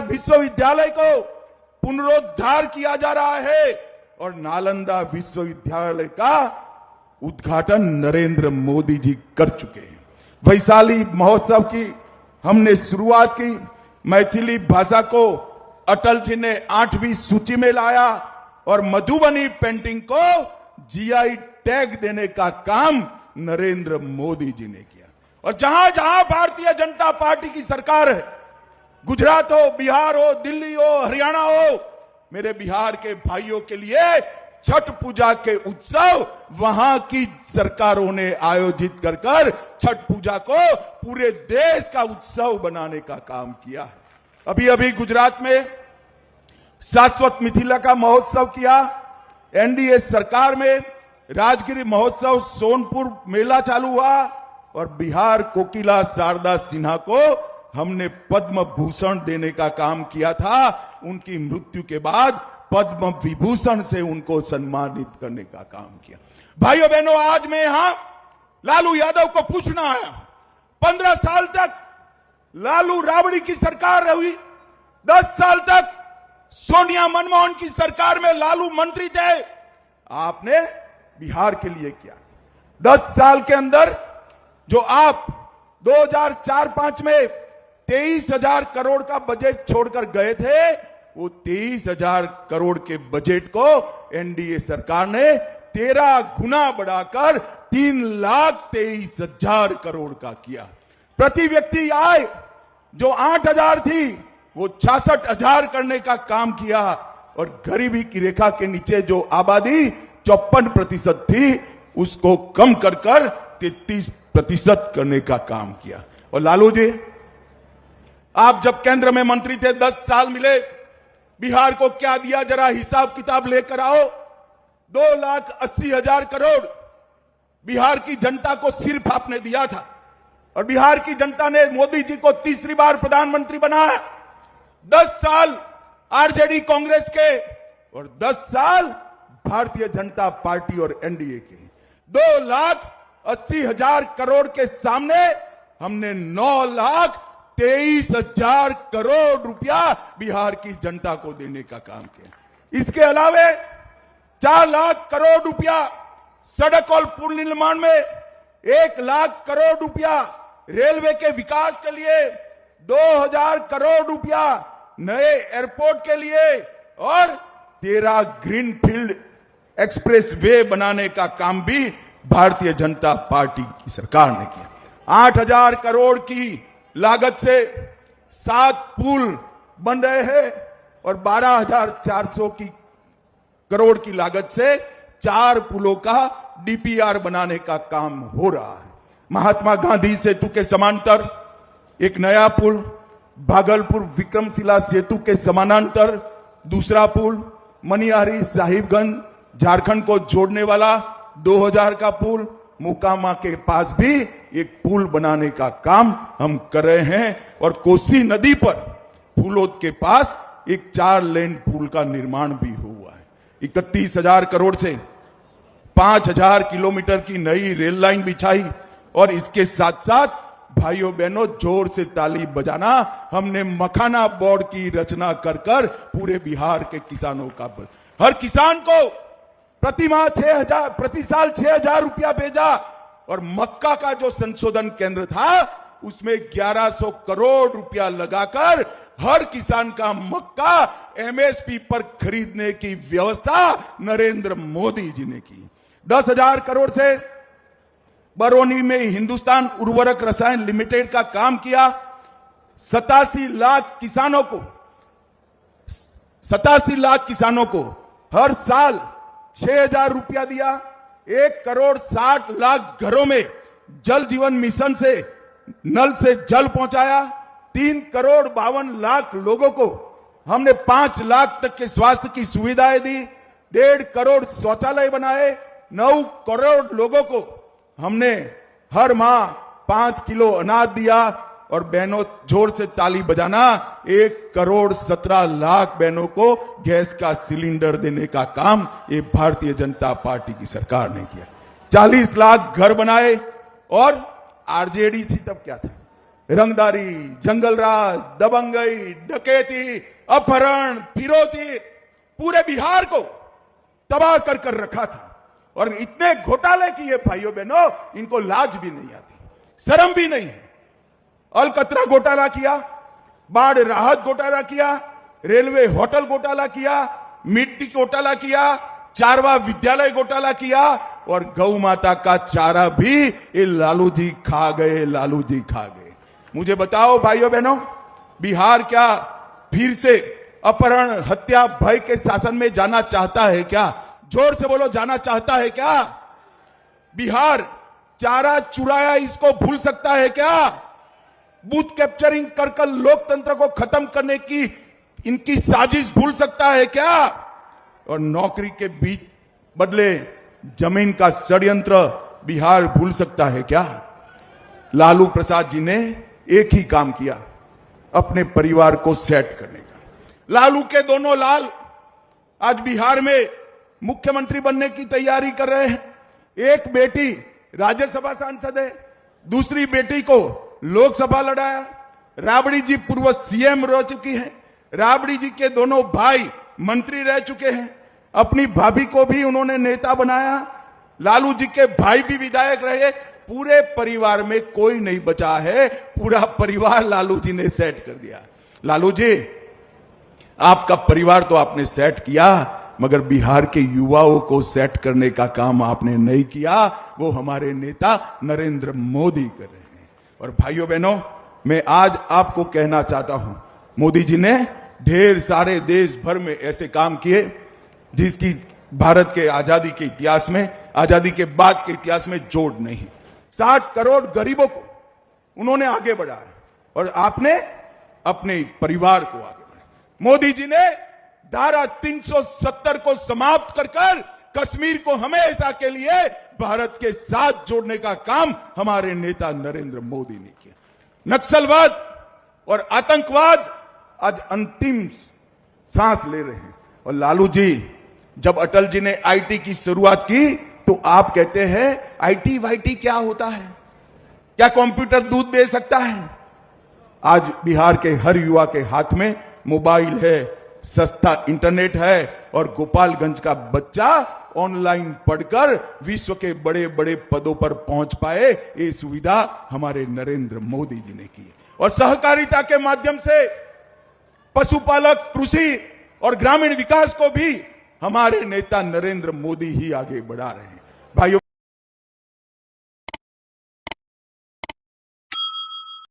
विश्वविद्यालय को पुनरुद्धार किया जा रहा है और नालंदा विश्वविद्यालय का उद्घाटन नरेंद्र मोदी जी कर चुके हैं। वैशाली महोत्सव की हमने शुरुआत की। मैथिली भाषा को अटल जी ने 8वीं सूची में लाया और मधुबनी पेंटिंग को जीआई टैग देने का काम नरेंद्र मोदी जी ने किया। और जहां जहां भारतीय जनता पार्टी की सरकार है, गुजरात हो, बिहार हो, दिल्ली हो, हरियाणा हो, मेरे बिहार के भाइयों के लिए छठ पूजा के उत्सव वहां की सरकारों ने आयोजित कर छठ पूजा को पूरे देश का उत्सव बनाने का काम किया है। अभी अभी गुजरात में शाश्वत मिथिला का महोत्सव किया। एनडीए सरकार में राजगिरी महोत्सव, सोनपुर मेला चालू हुआ और बिहार कोकिला शारदा सिन्हा को हमने पद्म भूषण देने का काम किया था। उनकी मृत्यु के बाद पद्म विभूषण से उनको सम्मानित करने का काम किया। भाइयों बहनों, आज मैं यहां लालू यादव को पूछना आया। 15 साल तक लालू राबड़ी की सरकार रही, 10 साल तक सोनिया मनमोहन की सरकार में लालू मंत्री थे। आपने बिहार के लिए किया। 10 साल के अंदर जो आप 2004-05 में 23,000 करोड़ का बजट छोड़कर गए थे, वो 23,000 करोड़ के बजट को एनडीए सरकार ने 13 गुना बढ़ाकर 3,23,000 करोड़ का किया। प्रति व्यक्ति आय जो 8,000 थी वो 66,000 करने का काम किया और गरीबी की रेखा के नीचे जो आबादी 54% थी उसको कम कर 33% करने का काम किया। और लालू जी, आप जब केंद्र में मंत्री थे, 10 साल मिले, बिहार को क्या दिया, जरा हिसाब किताब लेकर आओ। 2,80,000 करोड़ बिहार की जनता को सिर्फ आपने दिया था और बिहार की जनता ने मोदी जी को तीसरी बार प्रधानमंत्री बनाया। 10 साल आरजेडी कांग्रेस के और 10 साल भारतीय जनता पार्टी और एनडीए के। 2,80,000 करोड़ के सामने हमने 9,23,000 करोड़ रुपया बिहार की जनता को देने का काम किया। इसके अलावे 4 लाख करोड़ रुपया सड़क और पुल निर्माण में, 1 लाख करोड़ रुपया रेलवे के विकास के लिए, 2,000 करोड़ रुपया नए एयरपोर्ट के लिए और 13 ग्रीनफील्ड एक्सप्रेस वे बनाने का काम भी भारतीय जनता पार्टी की सरकार ने किया। 8,000 करोड़ की लागत से 7 पुल बन रहे हैं और 12,400 करोड़ की लागत से 4 पुलों का डीपीआर बनाने का काम हो रहा है। महात्मा गांधी सेतु के समांतर एक नया पुल, भागलपुर विक्रमशिला सेतु के समानांतर दूसरा पुल, मनिहारी साहिबगंज झारखंड को जोड़ने वाला 2000 का पुल, मोकामा के पास भी एक पुल बनाने का काम हम कर रहे हैं और कोसी नदी पर फूलोद के पास एक 4 लेन पुल का निर्माण भी हुआ है। 31,000 करोड़ से 5,000 किलोमीटर की नई रेल लाइन बिछाई और इसके साथ साथ भाइयों बहनों, जोर से ताली बजाना, हमने मखाना बोर्ड की रचना कर पूरे बिहार के किसानों का हर किसान को प्रति साल 6,000 रुपया भेजा और मक्का का जो संशोधन केंद्र था उसमें 1,100 करोड़ रुपया लगाकर हर किसान का मक्का एमएसपी पर खरीदने की व्यवस्था नरेंद्र मोदी जी ने की। 10,000 करोड़ से बरौनी में हिंदुस्तान उर्वरक रसायन लिमिटेड का काम किया। 87 लाख किसानों को हर साल 6,000 रुपया दिया। 1,60,00,000 घरों में जल जीवन मिशन से नल से जल पहुंचाया। 3,52,00,000 लोगों को हमने 5 लाख तक के स्वास्थ्य की सुविधाएं दी। 1.5 करोड़ शौचालय बनाए। 9 करोड़ लोगों को हमने हर माह 5 किलो अनाज दिया और बहनों, जोर से ताली बजाना, 1,17,00,000 बहनों को गैस का सिलेंडर देने का काम ये भारतीय जनता पार्टी की सरकार ने किया। 40 लाख घर बनाए और आरजेडी थी तब क्या था, रंगदारी, जंगलराज, दबंगई, डकैती, अपहरण, फिरौती पूरे बिहार को तबाह कर कर रखा था। और इतने घोटाले किए भाइयों बहनों, इनको लाज भी नहीं आती, शर्म भी नहीं है। अलकतरा घोटाला किया, बाढ़ राहत घोटाला किया, रेलवे होटल घोटाला किया, मिट्टी घोटाला किया, चारवा विद्यालय घोटाला किया, और गौ माता का चारा भी ये लालू जी खा गए, लालू जी खा गए। मुझे बताओ भाइयों बहनों, बिहार क्या फिर से अपहरण, हत्या, भय के शासन में जाना चाहता है क्या? जोर से बोलो, जाना चाहता है क्या? बिहार चारा चुराया इसको भूल सकता है क्या? बूथ कैप्चरिंग कर कर लोकतंत्र को खत्म करने की इनकी साजिश भूल सकता है क्या? और नौकरी के बीच बदले जमीन का षड्यंत्र बिहार भूल सकता है क्या? लालू प्रसाद जी ने एक ही काम किया, अपने परिवार को सेट करने का। लालू के दोनों लाल आज बिहार में मुख्यमंत्री बनने की तैयारी कर रहे हैं। एक बेटी राज्यसभा सांसद है, दूसरी बेटी को लोकसभा लड़ाया। राबड़ी जी पूर्व सीएम रह चुकी हैं, राबड़ी जी के दोनों भाई मंत्री रह चुके हैं, अपनी भाभी को भी उन्होंने नेता बनाया, लालू जी के भाई भी विधायक रहे। पूरे परिवार में कोई नहीं बचा है, पूरा परिवार लालू जी ने सेट कर दिया। लालू जी, आपका परिवार तो आपने सेट किया, मगर बिहार के युवाओं को सेट करने का काम आपने नहीं किया। वो हमारे नेता नरेंद्र मोदी कर रहे हैं। और भाइयों बहनों, मैं आज आपको कहना चाहता हूं, मोदी जी ने ढेर सारे देश भर में ऐसे काम किए जिसकी भारत के आजादी के इतिहास में, आजादी के बाद के इतिहास में जोड़ नहीं। 60 करोड़ गरीबों को उन्होंने आगे बढ़ाया, और आपने अपने परिवार को आगे बढ़ाया। मोदी जी ने धारा 370 को समाप्त कर कर कश्मीर को हमेशा के लिए भारत के साथ जोड़ने का काम हमारे नेता नरेंद्र मोदी ने किया। नक्सलवाद और आतंकवाद आज अंतिम सांस ले रहे हैं। और लालू जी, जब अटल जी ने आईटी की शुरुआत की तो आप कहते हैं आईटी वाईटी क्या होता है, क्या कंप्यूटर दूध दे सकता है? आज बिहार के हर युवा के हाथ में मोबाइल है, सस्ता इंटरनेट है, और गोपालगंज का बच्चा ऑनलाइन पढ़कर विश्व के बड़े बड़े पदों पर पहुंच पाए। ये सुविधा हमारे नरेंद्र मोदी जी ने की। और सहकारिता के माध्यम से पशुपालक, कृषि और ग्रामीण विकास को भी हमारे नेता नरेंद्र मोदी ही आगे बढ़ा रहे हैं। भाइयों